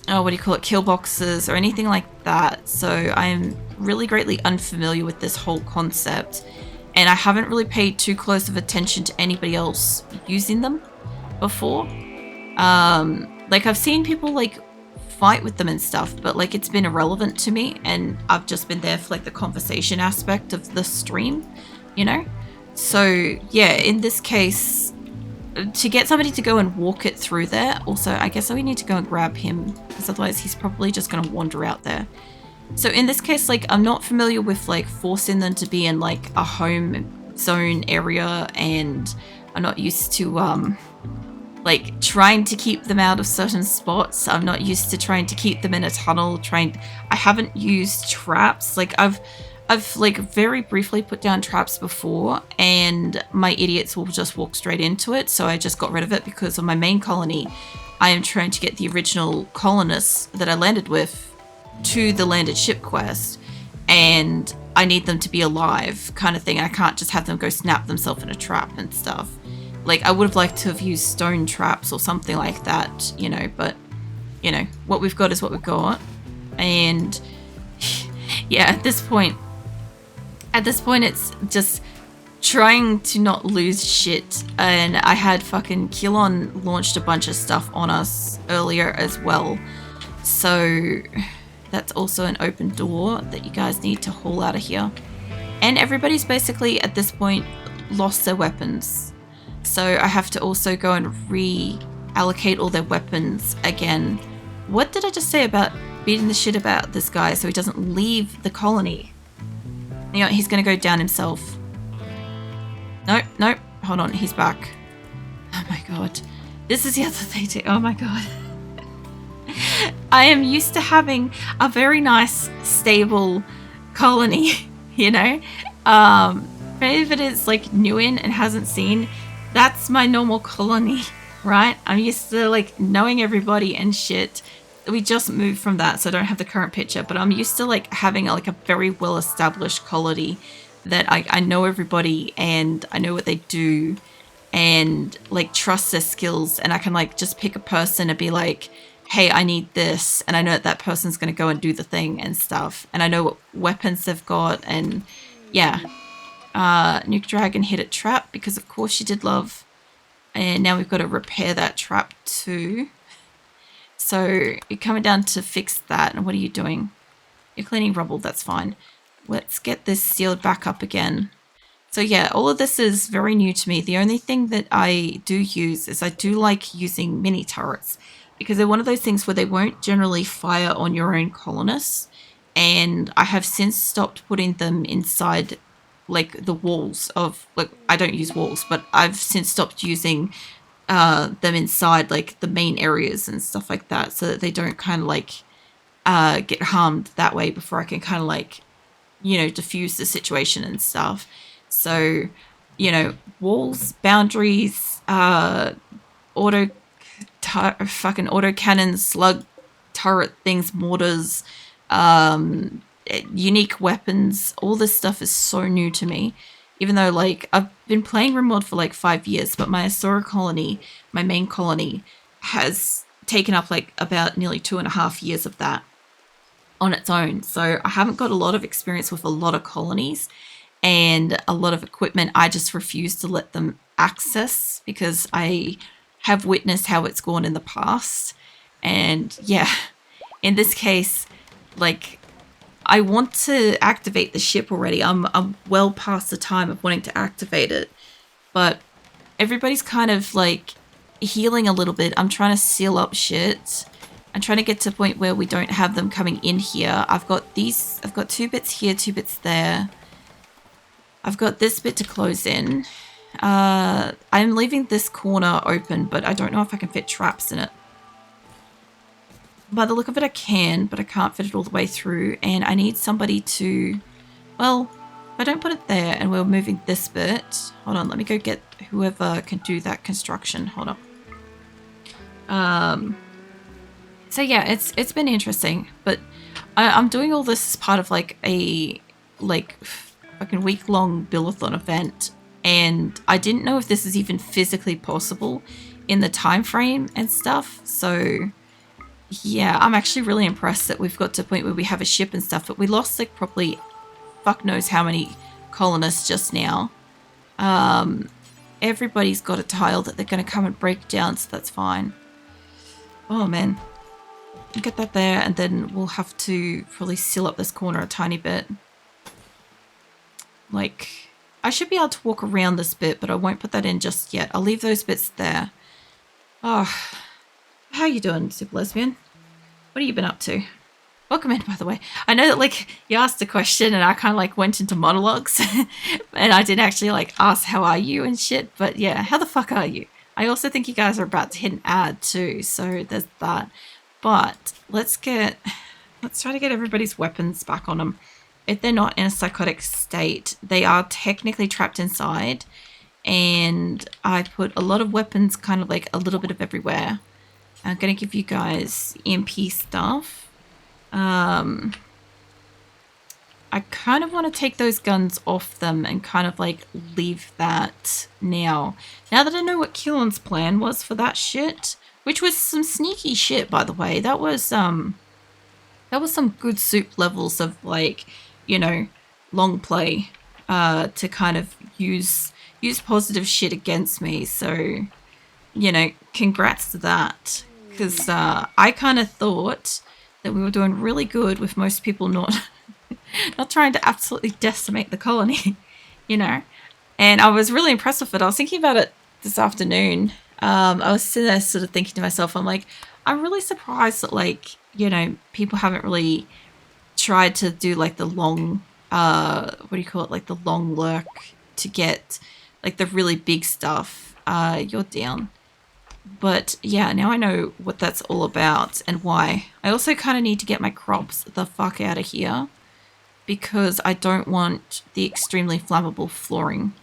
oh, what do you call it, kill boxes or anything like that. So I'm really greatly unfamiliar with this whole concept, and I haven't really paid too close of attention to anybody else using them before. Like I've seen people like fight with them and stuff, but like it's been irrelevant to me, and I've just been there for like the conversation aspect of the stream, you know? So yeah, in this case, to get somebody to go and walk it through there, also I guess we need to go and grab him, because otherwise he's probably just going to wander out there. So in this case, like I'm not familiar with like forcing them to be in like a home zone area, and I'm not used to like trying to keep them out of certain spots. I'm not used to trying to keep them in a tunnel. I haven't used traps. Like I've like very briefly put down traps before, and my idiots will just walk straight into it. So I just got rid of it because on my main colony, I am trying to get the original colonists that I landed with to the landed ship quest, and I need them to be alive kind of thing. I can't just have them go snap themselves in a trap and stuff. Like I would have liked to have used stone traps or something like that, you know, but you know, what we've got is what we've got. And yeah, at this point it's just trying to not lose shit. And I had fucking Kilon launched a bunch of stuff on us earlier as well. So that's also an open door that you guys need to haul out of here. And everybody's basically at this point lost their weapons. So I have to also go and reallocate all their weapons again. What did I just say about beating the shit about this guy so he doesn't leave the colony? You know, he's going to go down himself. Nope. Hold on, he's back. Oh my god. This is the other thing too. Oh my god. I am used to having a very nice, stable colony, you know? For anybody that's like new in and hasn't seen, that's my normal colony, right? I'm used to like knowing everybody and shit. We just moved from that, so I don't have the current picture, but I'm used to like having like a very well established colony that I know everybody and I know what they do and like trust their skills, and I can like just pick a person and be like, hey, I need this, and I know that person's going to go and do the thing and stuff, and I know what weapons they've got. And yeah, Nuke Dragon hit a trap because of course she did love, and now we've got to repair that trap too. So you're coming down to fix that, and what are you doing? You're cleaning rubble, that's fine. Let's get this sealed back up again. So yeah, all of this is very new to me. The only thing that I do use is I do like using mini turrets, because they're one of those things where they won't generally fire on your own colonists, and I have since stopped putting them inside like the walls of, like, I don't use walls, but I've since stopped using them inside like the main areas and stuff like that, so that they don't kind of like get harmed that way before I can kind of like, you know, diffuse the situation and stuff. So, you know, walls, boundaries, auto cannons, slug turret things, mortars, unique weapons, all this stuff is so new to me. Even though like I've been playing RimWorld for like 5 years, but my Asura colony, my main colony, has taken up like about nearly 2.5 years of that on its own. So I haven't got a lot of experience with a lot of colonies and a lot of equipment. I just refuse to let them access because I have witnessed how it's gone in the past. And yeah, in this case, like, I want to activate the ship already. I'm well past the time of wanting to activate it, but everybody's kind of like healing a little bit. I'm trying to seal up shit. I'm trying to get to a point where we don't have them coming in here. I've got 2 bits here, 2 bits there. I've got this bit to close in. I'm leaving this corner open, but I don't know if I can fit traps in it. By the look of it, I can, but I can't fit it all the way through, and I need somebody to, well, if I don't put it there and we're moving this bit, hold on, let me go get whoever can do that construction. Hold on. So yeah, it's been interesting, but I'm doing all this as part of like a fucking week-long Billathon event, and I didn't know if this is even physically possible in the time frame and stuff. So yeah, I'm actually really impressed that we've got to a point where we have a ship and stuff, but we lost like probably fuck knows how many colonists just now. Everybody's got a tile that they're going to come and break down, so that's fine. Oh man, get that there, and then we'll have to probably seal up this corner a tiny bit. Like, I should be able to walk around this bit, but I won't put that in just yet. I'll leave those bits there. Oh, how you doing, Super Lesbian? What have you been up to? Welcome in, by the way. I know that, like, you asked a question and I kind of, like, went into monologues. And I didn't actually, like, ask how are you and shit. But, yeah, how the fuck are you? I also think you guys are about to hit an ad, too. So, there's that. But, let's try to get everybody's weapons back on them. If they're not in a psychotic state, they are technically trapped inside. And I put a lot of weapons kind of, like, a little bit of everywhere. I'm going to give you guys EMP stuff. I kind of want to take those guns off them and kind of like leave that now. Now that I know what Keelan's plan was for that shit, which was some sneaky shit, by the way. That was some good soup levels of like, you know, long play to kind of use positive shit against me. So, you know, congrats to that. Because I kind of thought that we were doing really good with most people not trying to absolutely decimate the colony, you know. And I was really impressed with it. I was thinking about it this afternoon. I was sitting there sort of thinking to myself, I'm like, I'm really surprised that, like, you know, people haven't really tried to do like the long, what do you call it? Like the long lurk to get like the really big stuff. You're down. But yeah, now I know what that's all about and why. I also kind of need to get my crops the fuck out of here because I don't want the extremely flammable flooring.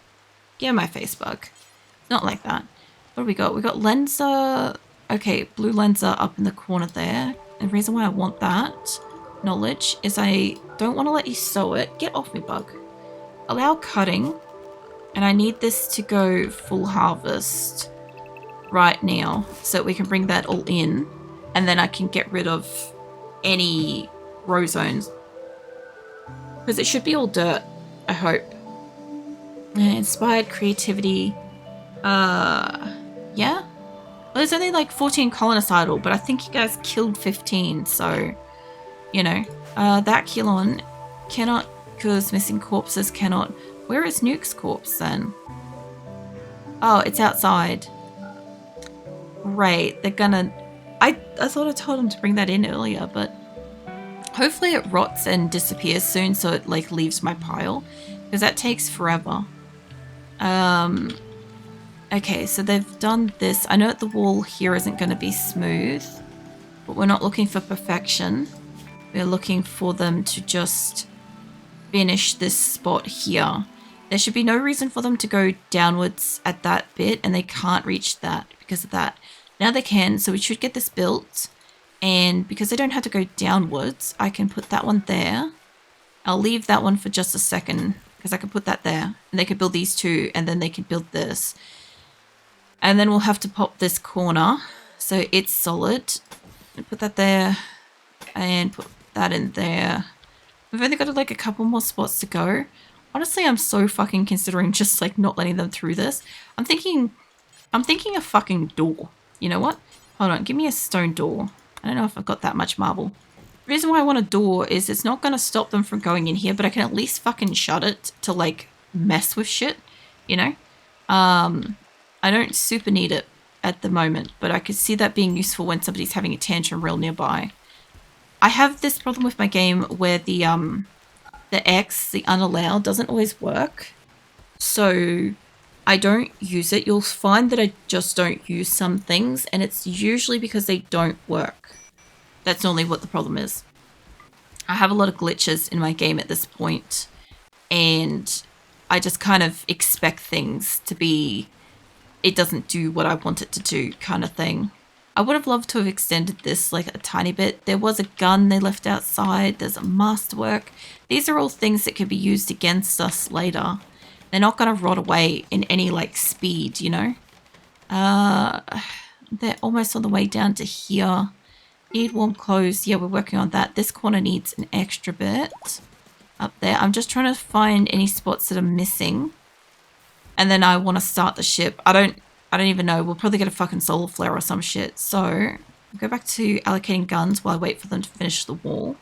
Get my face bug. Not like that. What do we got? We got Lenza. Okay, blue Lenza up in the corner there. And the reason why I want that knowledge is I don't want to let you sow it. Get off me, bug. Allow cutting. And I need this to go full harvest right now so that we can bring that all in and then I can get rid of any row zones because it should be all dirt, I hope. Inspired creativity, yeah, well, there's only like 14 colonists idle, but I think you guys killed 15, so you know, that Kilon cannot because missing corpses cannot. Where is Nuke's corpse then? Oh, it's outside. Right, they're gonna... I thought I told them to bring that in earlier, but hopefully it rots and disappears soon so it like leaves my pile because that takes forever. Okay, so they've done this. I know that the wall here isn't going to be smooth, but we're not looking for perfection. We're looking for them to just finish this spot here. There should be no reason for them to go downwards at that bit, and they can't reach that because of that. Now they can, so we should get this built. And because they don't have to go downwards, I can put that one there. I'll leave that one for just a second because I can put that there. And they can build these two, and then they can build this. And then we'll have to pop this corner so it's solid. And put that there and put that in there. We've only got like a couple more spots to go. Honestly, I'm so fucking considering just like not letting them through this. I'm thinking a fucking door. You know what? Hold on, give me a stone door. I don't know if I've got that much marble. The reason why I want a door is it's not going to stop them from going in here, but I can at least fucking shut it to like mess with shit, you know? I don't super need it at the moment, but I could see that being useful when somebody's having a tantrum real nearby. I have this problem with my game where the X, the unallow, doesn't always work. So I don't use it. You'll find that I just don't use some things, and it's usually because they don't work. That's normally what the problem is. I have a lot of glitches in my game at this point, and I just kind of expect things to be, it doesn't do what I want it to do kind of thing. I would have loved to have extended this like a tiny bit. There was a gun they left outside. There's a masterwork. These are all things that could be used against us later. They're not going to rot away in any like speed, you know. They're almost on the way down to here. Need warm clothes. Yeah, we're working on that. This corner needs an extra bit up there. I'm just trying to find any spots that are missing. And then I want to start the ship. I don't even know. We'll probably get a fucking solar flare or some shit. So go back to allocating guns while I wait for them to finish the wall.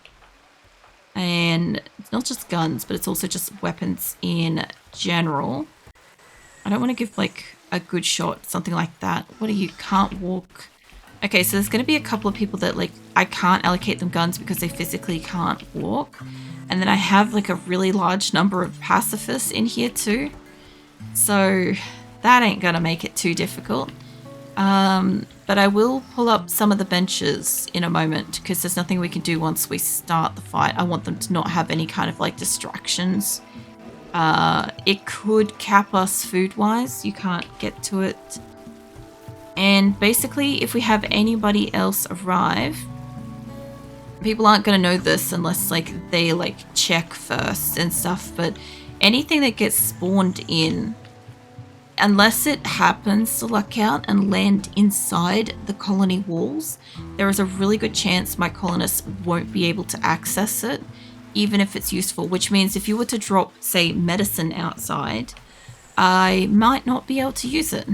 And it's not just guns, but it's also just weapons in general. I don't want to give like a good shot, something like that. What are you? Can't walk. Okay, so there's going to be a couple of people that like I can't allocate them guns because they physically can't walk. And then I have like a really large number of pacifists in here too. So that ain't going to make it too difficult. But I will pull up some of the benches in a moment because there's nothing we can do once we start the fight. I want them to not have any kind of like distractions. It could cap us food-wise. You can't get to it. And basically, if we have anybody else arrive, people aren't going to know this unless like they like check first and stuff. But anything that gets spawned in, unless it happens to luck out and land inside the colony walls, there is a really good chance my colonists won't be able to access it, even if it's useful. Which means if you were to drop, say, medicine outside, I might not be able to use it.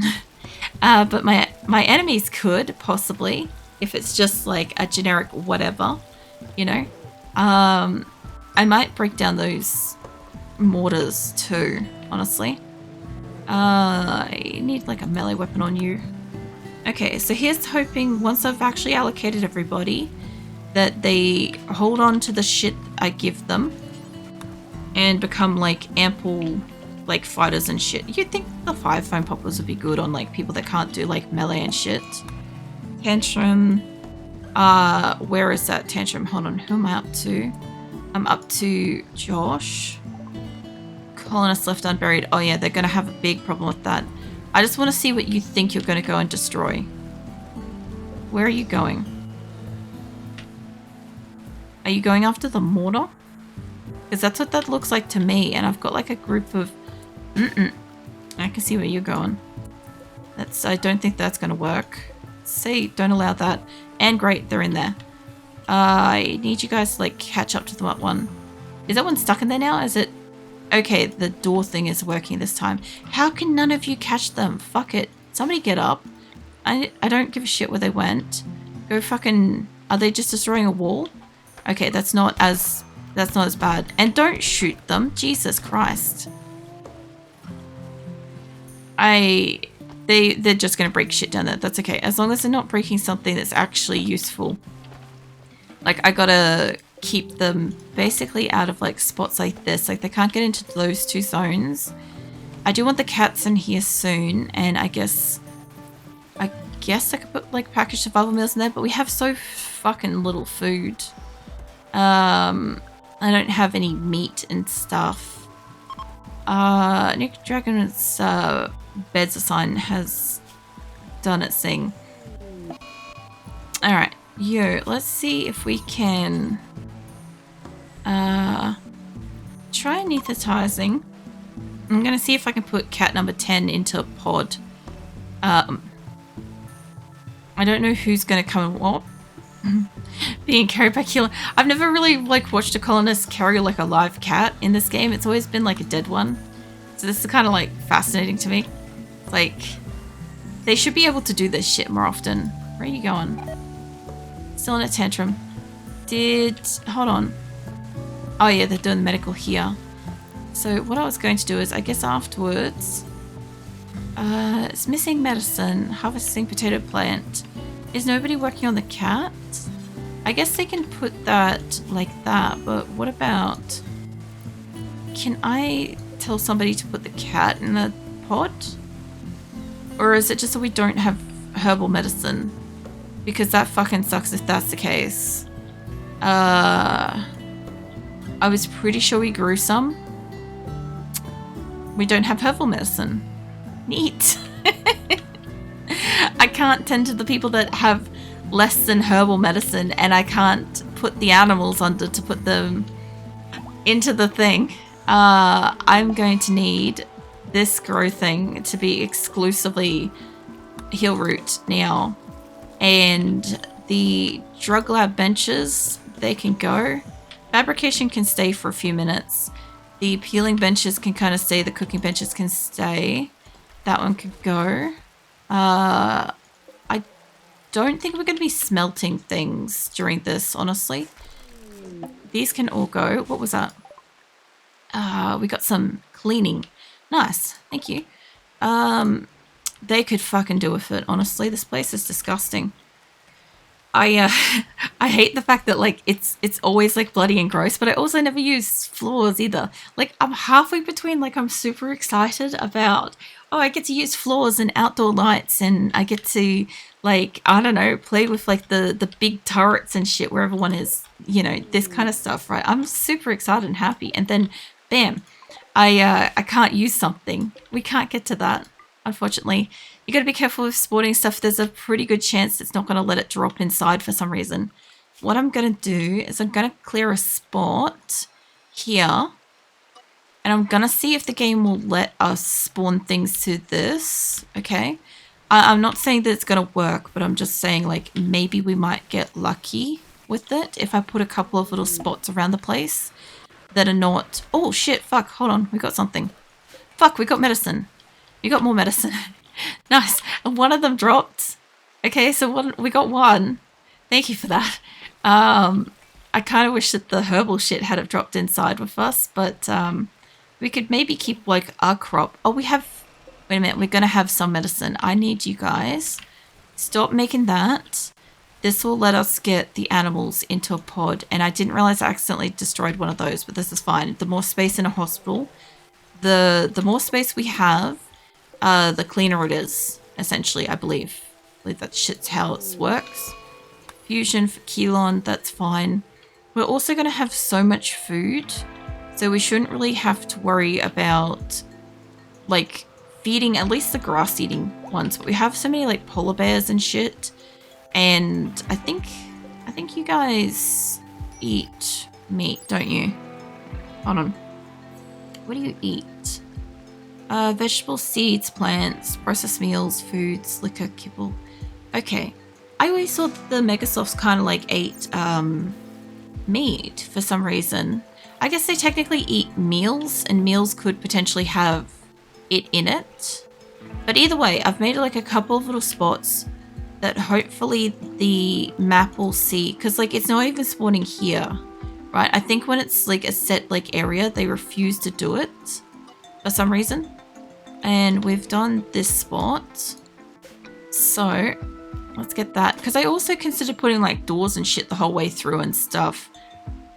But my enemies could, possibly, if it's just like a generic whatever, you know. I might break down those mortars too, honestly. I need like a melee weapon on you. Okay, so here's hoping once I've actually allocated everybody that they hold on to the shit I give them and become like ample like fighters and shit. You'd think the 5 foam poppers would be good on like people that can't do like melee and shit. Tantrum. Where is that Tantrum? Hold on, who am I up to? I'm up to Josh. Colonists left unburied. Oh yeah, they're gonna have a big problem with that. I just want to see what you think you're gonna go and destroy. Where are you going? Are you going after the mortar? Because that's what that looks like to me, and I've got like a group of... I can see where you're going. I don't think that's gonna work. See, don't allow that. And great, they're in there. I need you guys to like catch up to that one. Is that one stuck in there now? Is it... Okay, the door thing is working this time. How can none of you catch them? Fuck it. Somebody get up. I don't give a shit where they went. Go fucking... Are they just destroying a wall? Okay, that's not as bad. And don't shoot them. Jesus Christ. They're just gonna break shit down there. That's okay. As long as they're not breaking something that's actually useful. Like, I gotta keep them basically out of like spots like this. Like, they can't get into those 2 zones. I do want the cats in here soon, and I guess I could put like packaged survival meals in there, but we have so fucking little food. I don't have any meat and stuff. Nick Dragon's beds assign has done its thing. Alright, let's see if we can try anesthetizing. I'm gonna see if I can put cat number 10 into a pod. I don't know who's gonna come and what. Being carried by killer. I've never really like watched a colonist carry like a live cat in this game. It's always been like a dead one. So this is kind of like fascinating to me. Like, they should be able to do this shit more often. Where are you going? Still in a tantrum. Hold on. Oh yeah, they're doing the medical here. So what I was going to do is, I guess afterwards, it's missing medicine, harvesting potato plant. Is nobody working on the cat? I guess they can put that like that, but what about... Can I tell somebody to put the cat in the pod? Or is it just that we don't have herbal medicine? Because that fucking sucks if that's the case. I was pretty sure we grew some. We don't have herbal medicine. Neat. I can't tend to the people that have less than herbal medicine, and I can't put the animals under to put them into the thing. I'm going to need this grow thing to be exclusively heal root now. And the drug lab benches, they can go. Fabrication can stay for a few minutes. The peeling benches can kind of stay. The cooking benches can stay. That one could go. I don't think we're going to be smelting things during this, honestly. These can all go. What was that? We got some cleaning. Nice. Thank you. They could fucking do with it, honestly. This place is disgusting. I hate the fact that like it's always like bloody and gross, but I also never use floors either. Like I'm halfway between like I'm super excited about, oh, I get to use floors and outdoor lights, and I get to like, I don't know, play with like the big turrets and shit where everyone is, you know, this kind of stuff, right? I'm super excited and happy, and then bam, I can't use something. We can't get to that, unfortunately. You got to be careful with sporting stuff. There's a pretty good chance it's not going to let it drop inside for some reason. What I'm going to do is I'm going to clear a spot here, and I'm going to see if the game will let us spawn things to this. Okay. I'm not saying that it's going to work, but I'm just saying like maybe we might get lucky with it if I put a couple of little spots around the place that are not... Oh shit, fuck, hold on, we got something. Fuck, we got medicine. We got more medicine. Nice. And one of them dropped. Okay, so we got one. Thank you for that. I kind of wish that the herbal shit had have dropped inside with us, but we could maybe keep like our crop. Oh, we have... Wait a minute, we're going to have some medicine. I need you guys. Stop making that. This will let us get the animals into a pod. And I didn't realize I accidentally destroyed one of those, but this is fine. The more space in a hospital, the more space we have, the cleaner it is, essentially, I believe. I believe that shit's how it works. Fusion for Keelon, that's fine. We're also going to have so much food, so we shouldn't really have to worry about, like, feeding at least the grass-eating ones. But we have so many, like, polar bears and shit. And I think you guys eat meat, don't you? Hold on. What do you eat? Vegetables, seeds, plants, processed meals, foods, liquor, kibble. Okay. I always thought that the Megasofts kind of like ate meat for some reason. I guess they technically eat meals, and meals could potentially have it in it. But either way, I've made like a couple of little spots that hopefully the map will see, because like it's not even spawning here, right? I think when it's like a set like area, they refuse to do it for some reason. And we've done this spot, so let's get that, because I also considered putting like doors and shit the whole way through and stuff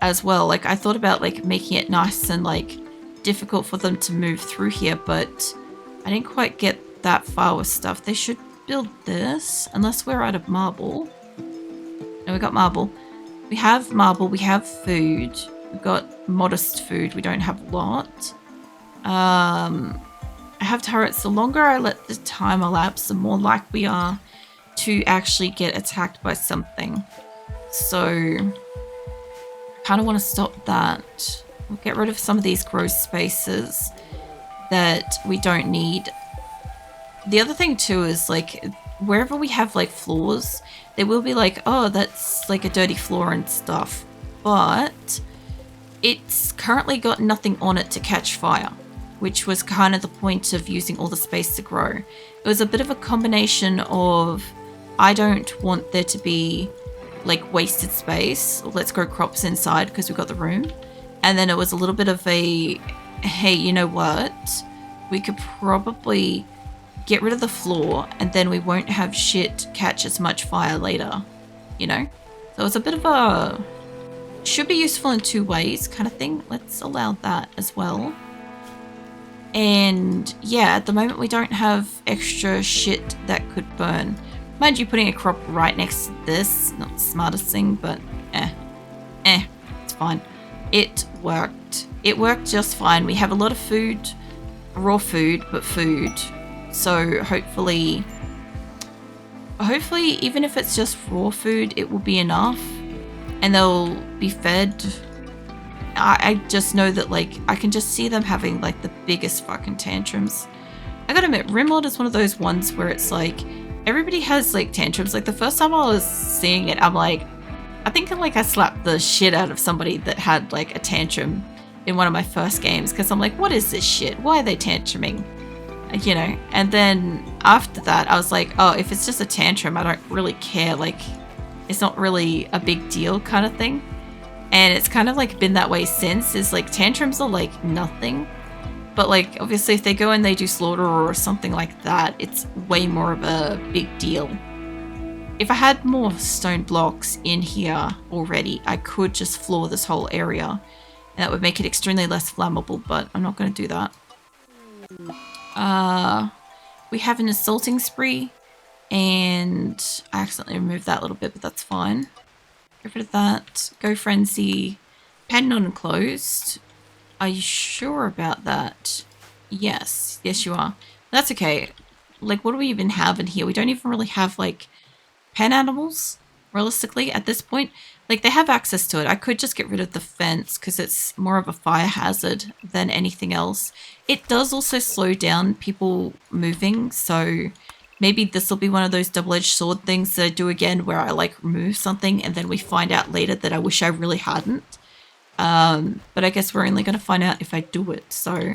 as well. Like I thought about like making it nice and like difficult for them to move through here, but I didn't quite get that far with stuff. They should build this, unless we're out of marble. No, we got marble. We have marble, we have food. We've got modest food, we don't have a lot. I have turrets. The longer I let the time elapse, the more likely we are to actually get attacked by something. So, I kind of want to stop that. We'll get rid of some of these gross spaces that we don't need. The other thing too is like wherever we have like floors, there will be like, oh, that's like a dirty floor and stuff, but it's currently got nothing on it to catch fire, which was kind of the point of using all the space to grow. It was a bit of a combination of, I don't want there to be like wasted space, let's grow crops inside because we've got the room. And then it was a little bit of a, hey, you know what, we could probably get rid of the floor and then we won't have shit catch as much fire later, you know? So it's a bit of a, should be useful in two ways kind of thing. Let's allow that as well. And yeah, at the moment we don't have extra shit that could burn. Mind you, putting a crop right next to this, not the smartest thing, but it's fine. It worked. It worked just fine. We have a lot of food, raw food, but food. So hopefully even if it's just raw food, it will be enough and they'll be fed. I just know that like I can just see them having like the biggest fucking tantrums. I gotta admit, RimWorld is one of those ones where it's like everybody has like tantrums. Like the first time I was seeing it, I'm like, I think like I slapped the shit out of somebody that had like a tantrum in one of my first games, because I'm like, what is this shit? Why are they tantruming? You know, and then after that I was like, oh, if it's just a tantrum, I don't really care, like it's not really a big deal kind of thing. And it's kind of like been that way since. Is like tantrums are like nothing, but like obviously if they go and they do slaughter or something like that, it's way more of a big deal. If I had more stone blocks in here already, I could just floor this whole area, and that would make it extremely less flammable, but I'm not going to do that. We have an assaulting spree, and I accidentally removed that little bit, but that's fine. Get rid of that. Go frenzy. Pen not enclosed. Are you sure about that? Yes. Yes, you are. That's okay. Like, what do we even have in here? We don't even really have, like, pen animals, realistically, at this point. Like, they have access to it. I could just get rid of the fence because it's more of a fire hazard than anything else. It does also slow down people moving, so maybe this will be one of those double-edged sword things that I do again where I, like, remove something and then we find out later that I wish I really hadn't. But I guess we're only going to find out if I do it, so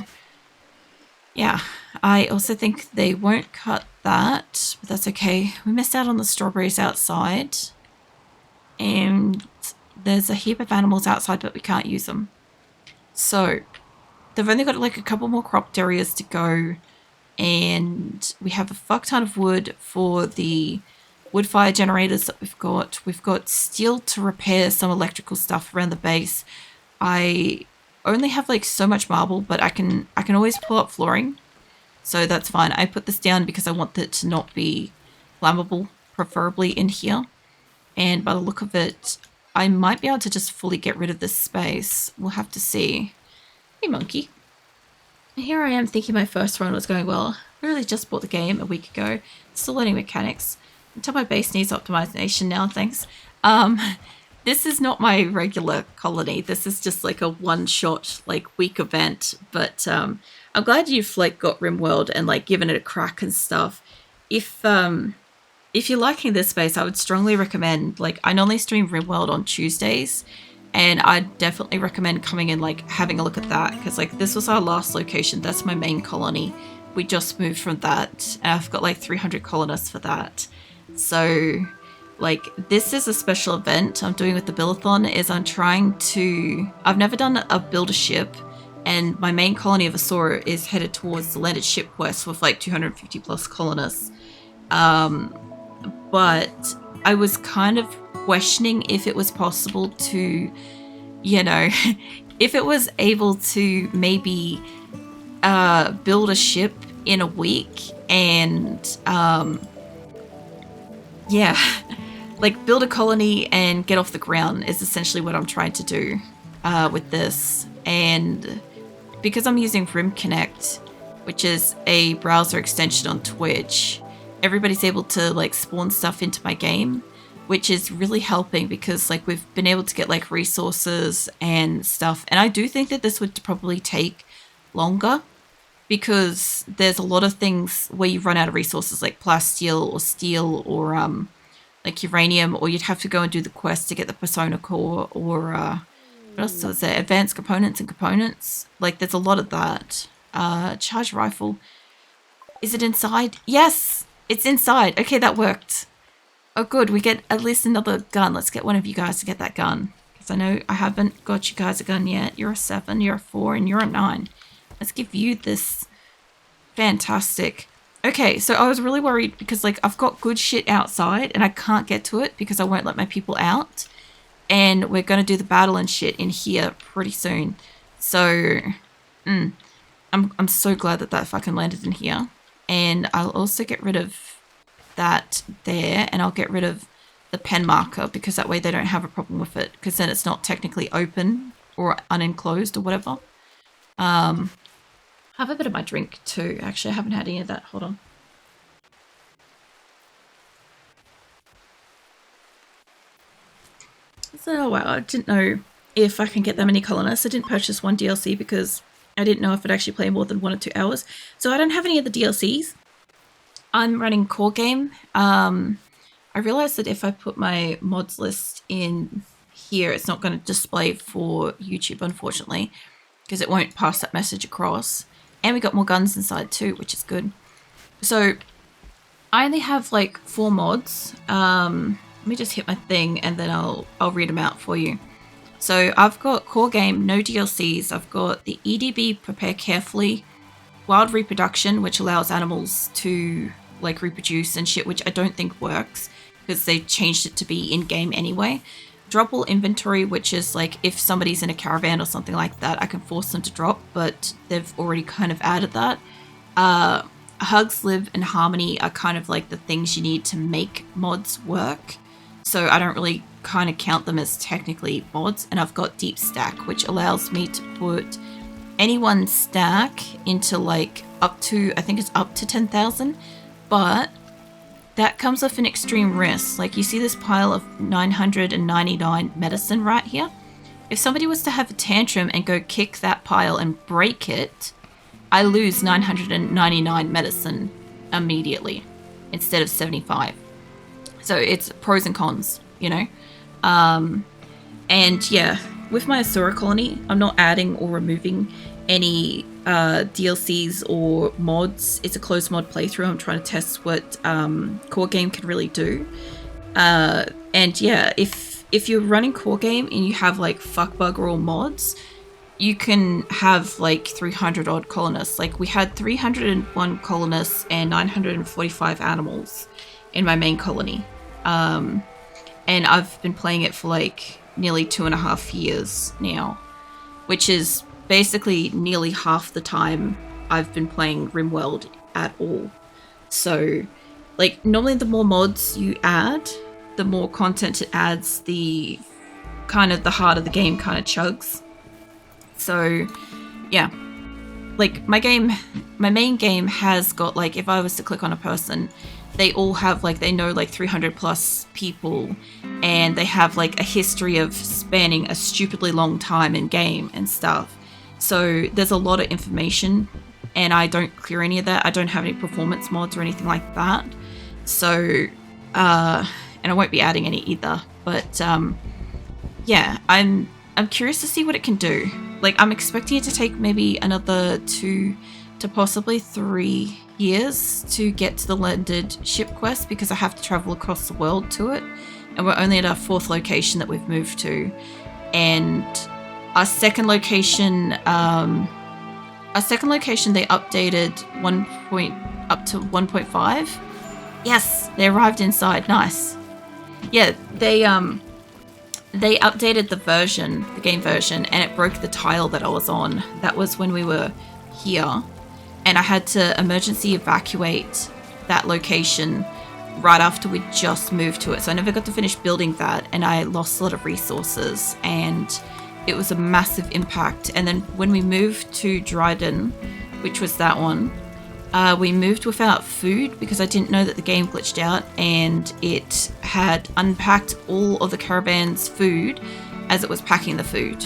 yeah. I also think they won't cut that, but that's okay. We missed out on the strawberries outside. And there's a heap of animals outside, but we can't use them. So they've only got like a couple more cropped areas to go, and we have a fuck ton of wood for the wood fire generators that we've got. We've got steel to repair some electrical stuff around the base. I only have like so much marble, but I can always pull up flooring, so that's fine. I put this down because I want it to not be flammable, preferably in here. And by the look of it, I might be able to just fully get rid of this space. We'll have to see. Hey, monkey. Here I am thinking my first run was going well. I really just bought the game a week ago. Still learning mechanics. Until my base needs optimization now, thanks. This is not my regular colony. This is just like a one-shot, like, week event. But I'm glad you've, like, got RimWorld and, like, given it a crack and stuff. If you're liking this space, I would strongly recommend, like, I normally stream RimWorld on Tuesdays, and I'd definitely recommend coming and, like, having a look at that, because, like, this was our last location. That's my main colony. We just moved from that, and I've got, like, 300 colonists for that. So, like, this is a special event I'm doing with the Build-a-thon, is I've never done a build-a-ship, and my main colony of Asura is headed towards the landed ship quest with, like, 250 plus colonists. But I was kind of questioning if it was possible to, you know, if it was able to maybe build a ship in a week and, yeah, like build a colony and get off the ground is essentially what I'm trying to do with this. And because I'm using Rimconnect, which is a browser extension on Twitch, everybody's able to like spawn stuff into my game, which is really helping because like we've been able to get like resources and stuff. And I do think that this would probably take longer because there's a lot of things where you run out of resources like plasteel or steel or like uranium, or you'd have to go and do the quest to get the persona core, or what else was there? Advanced components and components. Like there's a lot of that. Charge rifle. Is it inside? Yes! It's inside. Okay, that worked. Oh, good. We get at least another gun. Let's get one of you guys to get that gun. Because I know I haven't got you guys a gun yet. You're a 7, you're a 4, and you're a 9. Let's give you this. Fantastic. Okay, so I was really worried because, like, I've got good shit outside and I can't get to it because I won't let my people out. And we're going to do the battle and shit in here pretty soon. So, I'm so glad that that fucking landed in here. And I'll also get rid of that there, and I'll get rid of the pen marker because that way they don't have a problem with it, because then it's not technically open or unenclosed or whatever. Have a bit of my drink too. Actually, I haven't had any of that. Hold on. So, wow, I didn't know if I can get that many colonists. I didn't purchase one DLC because I didn't know if I'd actually play more than 1 or 2 hours. So I don't have any of the DLCs. I'm running core game. I realized that if I put my mods list in here, it's not going to display for YouTube, unfortunately, because it won't pass that message across. And we got more guns inside too, which is good. So I only have like 4 mods. Let me just hit my thing and then I'll read them out for you. So I've got core game, no DLCs. I've got the EdB Prepare Carefully, wild reproduction, which allows animals to like reproduce and shit, which I don't think works because they changed it to be in-game anyway. Droppable inventory, which is like if somebody's in a caravan or something like that, I can force them to drop, but they've already kind of added that. HugsLib and Harmony are kind of like the things you need to make mods work. So I don't really kind of count them as technically mods. And I've got Deep Stack, which allows me to put any one stack into like up to, I think it's up to 10,000. But that comes with an extreme risk. Like you see this pile of 999 medicine right here. If somebody was to have a tantrum and go kick that pile and break it, I lose 999 medicine immediately instead of 75. So it's pros and cons, you know? And yeah, with my Asura colony, I'm not adding or removing any DLCs or mods. It's a closed mod playthrough. I'm trying to test what core game can really do. And yeah, if you're running core game and you have like fuck bugger all mods, you can have like 300 odd colonists. Like we had 301 colonists and 945 animals in my main colony. And I've been playing it for like nearly 2.5 years now, which is basically nearly half the time I've been playing RimWorld at all. So like normally the more mods you add, the more content it adds, the kind of the harder the game kind of chugs. So yeah, like my main game has got like, if I was to click on a person, they all have like, they know like 300 plus people and they have like a history of spanning a stupidly long time in game and stuff. So there's a lot of information and I don't clear any of that. I don't have any performance mods or anything like that. So, and I won't be adding any either, but yeah, I'm curious to see what it can do. Like I'm expecting it to take maybe another 2 to possibly 3 years to get to the landed ship quest because I have to travel across the world to it. And we're only at our 4th location that we've moved to. And our second location, they updated up to 1.5. Yes, they arrived inside. Nice. Yeah, they updated the game version, and it broke the tile that I was on. That was when we were here. And I had to emergency evacuate that location right after we just moved to it. So I never got to finish building that, and I lost a lot of resources, and it was a massive impact. And then when we moved to Dryden, which was that one, we moved without food because I didn't know that the game glitched out and it had unpacked all of the caravan's food as it was packing the food.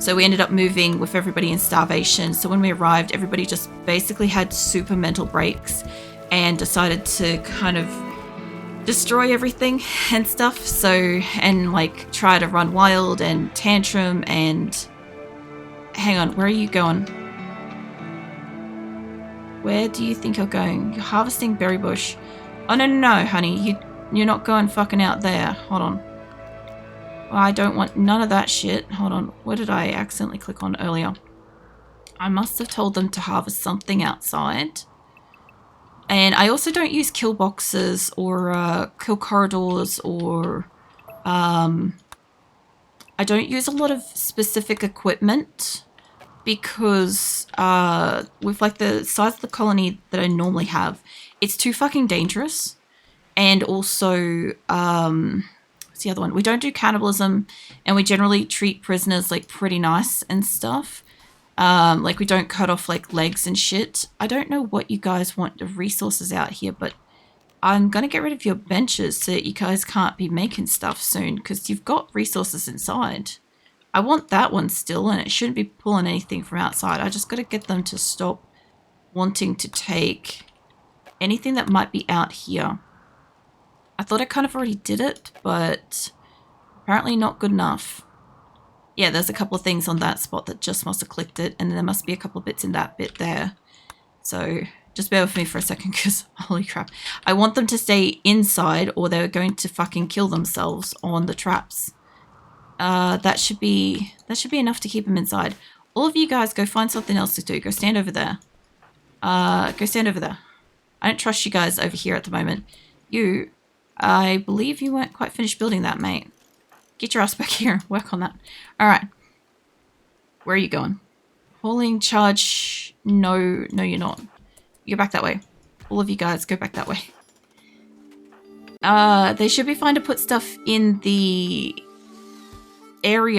So we ended up moving with everybody in starvation. So when we arrived, everybody just basically had super mental breaks and decided to kind of destroy everything and stuff. So, and like try to run wild and tantrum and... Hang on, where are you going? Where do you think you're going? You're harvesting berry bush. Oh, no, honey. You're not going fucking out there. Hold on. I don't want none of that shit. Hold on. What did I accidentally click on earlier? I must have told them to harvest something outside. And I also don't use kill boxes or kill corridors or... I don't use a lot of specific equipment because with like the size of the colony that I normally have, it's too fucking dangerous. And also... what's the other one? We don't do cannibalism, and we generally treat prisoners like pretty nice and stuff. Like we don't cut off like legs and shit. I don't know what you guys want of resources out here, but I'm gonna get rid of your benches so that you guys can't be making stuff soon because you've got resources inside. I want that one still, and it shouldn't be pulling anything from outside. I just gotta get them to stop wanting to take anything that might be out here. I thought I kind of already did it, but apparently not good enough. Yeah, there's a couple of things on that spot that just must have clicked it, and there must be a couple of bits in that bit there. So just bear with me for a second, because holy crap. I want them to stay inside or they're going to fucking kill themselves on the traps. That should be enough to keep them inside. All of you guys go find something else to do. Go stand over there. Go stand over there. I don't trust you guys over here at the moment. You, I believe you weren't quite finished building that, mate. Get your ass back here and work on that. Alright. Where are you going? Hauling charge. No, you're not. You go back that way. All of you guys, go back that way. They should be fine to put stuff in the area